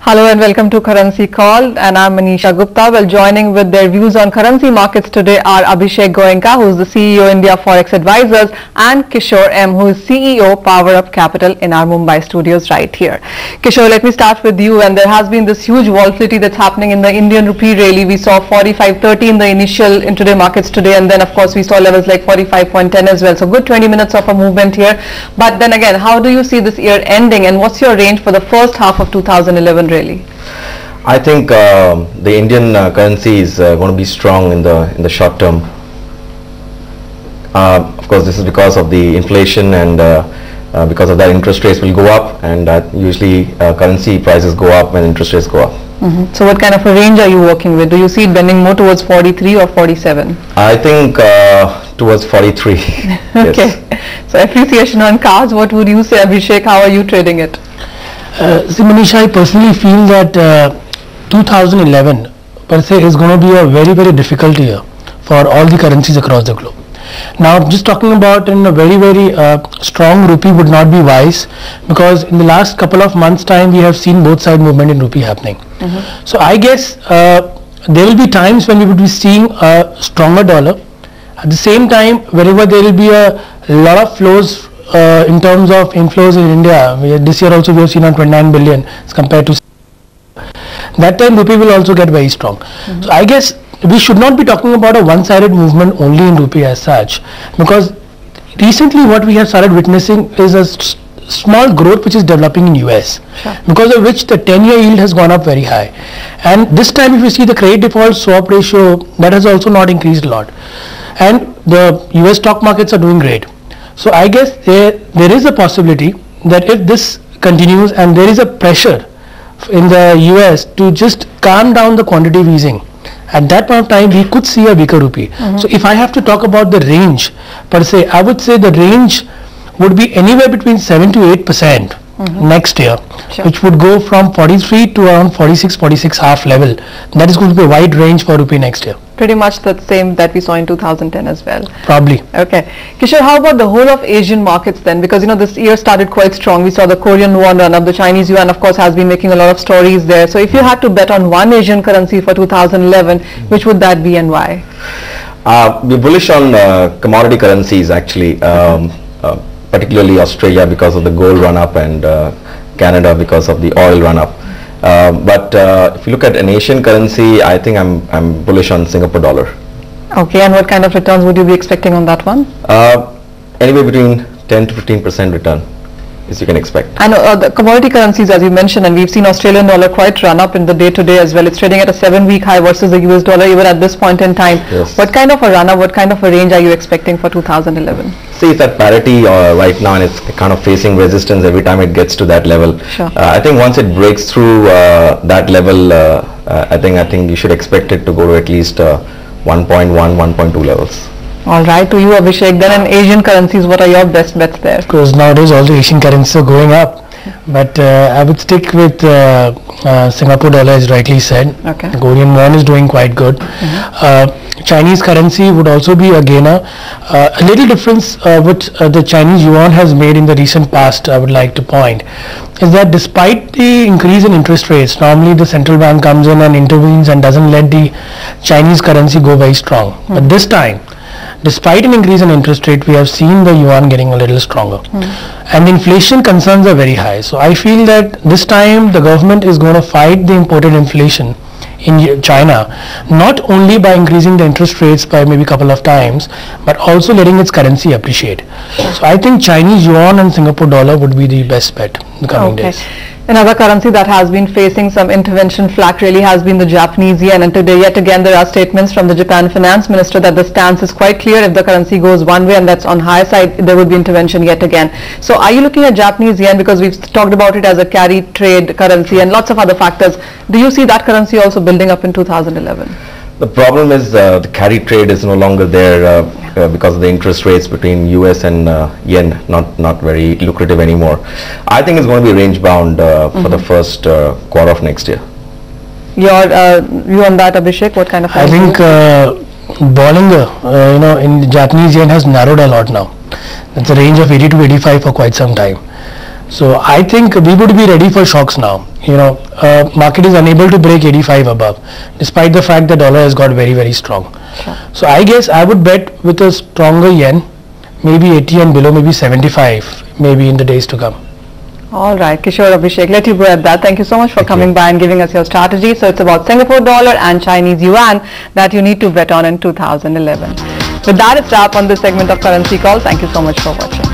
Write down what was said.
Hello and welcome to Currency Call, and I'm Manisha Gupta. Well, joining with their views on currency markets today are Abhishek Goenka, who is the CEO India Forex Advisors, and Kishore M, who is CEO Power Up Capital in our Mumbai studios right here. Kishore, let me start with you. And there has been this huge volatility that's happening in the Indian rupee rally. We saw 45.30 in the initial intraday markets today, and then of course we saw levels like 45.10 as well. So good 20 minutes of a movement here. But then again, how do you see this year ending, and what's your range for the first half of 2011 really? I think the Indian currency is going to be strong in the short term. Of course, this is because of the inflation, and because of that, interest rates will go up, and usually currency prices go up when interest rates go up. So what kind of a range are you working with? Do you see it bending more towards 43 or 47? I think towards 43. Okay. Yes. So appreciation on cards, what would you say, Abhishek? How are you trading it? See, Manisha, I personally feel that 2011 per se is going to be a very, very difficult year for all the currencies across the globe. Now, just talking about in a very, very strong rupee would not be wise, because in the last couple of months' time we have seen both side movement in rupee happening. So I guess there will be times when we would be seeing a stronger dollar. At the same time, wherever there will be a lot of flows in terms of inflows in India, this year also we have seen on 29 billion as compared to that time, rupee will also get very strong. So I guess we should not be talking about a one-sided movement only in rupee as such, because recently what we have started witnessing is a small growth which is developing in US, because of which the 10-year yield has gone up very high, and this time if you see the credit default swap ratio, that has also not increased a lot, and the US stock markets are doing great. So I guess there is a possibility that if this continues and there is a pressure in the US to just calm down the quantitative easing, at that point of time we could see a weaker rupee. So if I have to talk about the range per se, I would say the range would be anywhere between 7 to 8% next year, which would go from 43 to around 46 half level. That is going to be a wide range for rupee next year. Pretty much the same that we saw in 2010 as well. Probably. Okay. Kishore, how about the whole of Asian markets then? Because this year started quite strong. We saw the Korean won run up, the Chinese yuan of course has been making a lot of stories there. So if you had to bet on one Asian currency for 2011, which would that be and why? We're bullish on commodity currencies actually, particularly Australia because of the gold run up, and Canada because of the oil run up. But if you look at an Asian currency, I think I'm bullish on Singapore dollar. Okay, and what kind of returns would you be expecting on that one? Anywhere between 10 to 15% return as you can expect. And the commodity currencies, as you mentioned, and we've seen Australian dollar quite run up in the day-to-day as well. It's trading at a 7-week high versus the US dollar even at this point in time. Yes. What kind of a run up, what kind of a range are you expecting for 2011? See, it's at parity right now, and it's kind of facing resistance every time it gets to that level. Sure. I think once it breaks through that level, I think you should expect it to go to at least 1.1, 1.2 levels. All right, to you Abhishek, then in Asian currencies, what are your best bets there? Because nowadays all the Asian currencies are going up, but I would stick with Singapore dollar, as rightly said. Okay. Korean won is doing quite good. Chinese currency would also be a gainer. A little difference which the Chinese yuan has made in the recent past, I would like to point, is that despite the increase in interest rates, normally the central bank comes in and intervenes and doesn't let the Chinese currency go very strong. But this time, despite an increase in interest rate, we have seen the yuan getting a little stronger. And inflation concerns are very high. So I feel that this time the government is going to fight the imported inflation in China, not only by increasing the interest rates by maybe a couple of times, but also letting its currency appreciate. So I think Chinese yuan and Singapore dollar would be the best bet in the coming days. Another currency that has been facing some intervention flack really has been the Japanese yen, and today yet again there are statements from the Japan finance minister that the stance is quite clear. If the currency goes one way and that's on higher side, there would be intervention yet again. So are you looking at Japanese yen, because we've talked about it as a carry trade currency and lots of other factors. Do you see that currency also building up in 2011? The problem is the carry trade is no longer there because of the interest rates between US and yen, not very lucrative anymore. I think it's going to be range bound for the first quarter of next year. Your view on that, Abhishek? What kind of? I think Bollinger, in Japanese yen has narrowed a lot now. It's a range of 80 to 85 for quite some time. So I think we would be ready for shocks now. Market is unable to break 85 above, despite the fact the dollar has got very, very strong. Sure. So I guess I would bet with a stronger yen, maybe 80 and below, maybe 75, maybe in the days to come. All right, Kishore, Abhishek, let you go at that. Thank you so much for coming by and giving us your strategy. So it's about Singapore dollar and Chinese yuan that you need to bet on in 2011. With that, it's wrap on this segment of Currency Call. Thank you so much for watching.